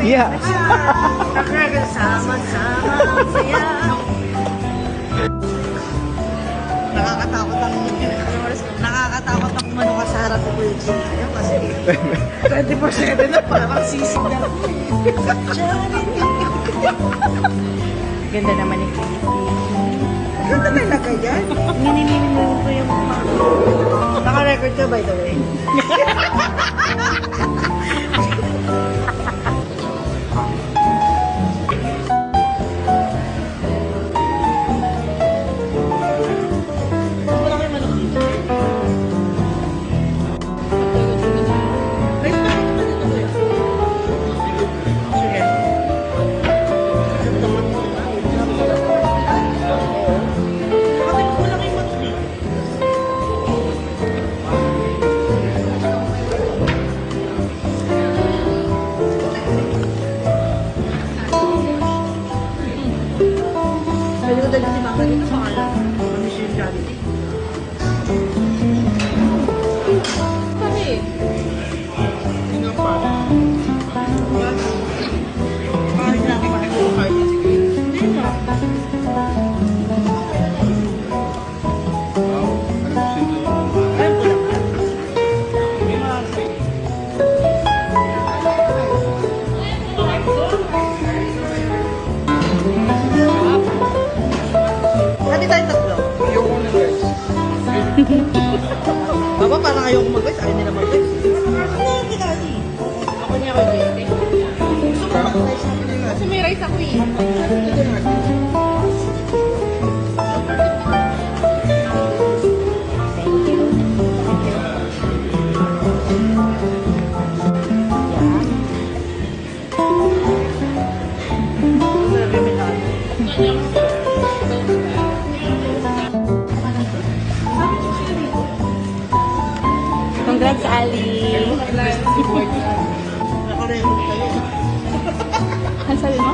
Yeah. Sama-sama saya. Nakakatakot ang umano ka sa harap ko yung sinayo kasi 24/7 na parang sisig na. Ganda naman ni Christy. Ganda talaga yan. Ninininig ko yung mga... Naka-record ka by the way. Pwede ko dali si Mama dito sa kalan. Manis yung Jollibee. Kami. Kahit na ako makikukay na sige. Hindi na. Ayun ko lang. Hati tayo tatlo. Ayoko na guys. Baba, parang ayoko mag-guys. Ayaw nila mag-guys. Ano yung kinali? Ako niya ako dito. Gusto mo mag-guys namin yung Kasi may rice ako eh. Thank you. Congrats, Ali. Nakaremote kayo. Ano sabi mo?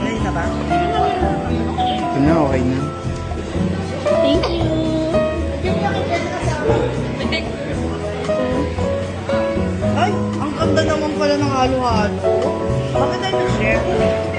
Ngayon na ba? Ito na, okay na. Thank you. Ay, ang ganda naman pala ng halo-halo. Bakit tayo nag-share?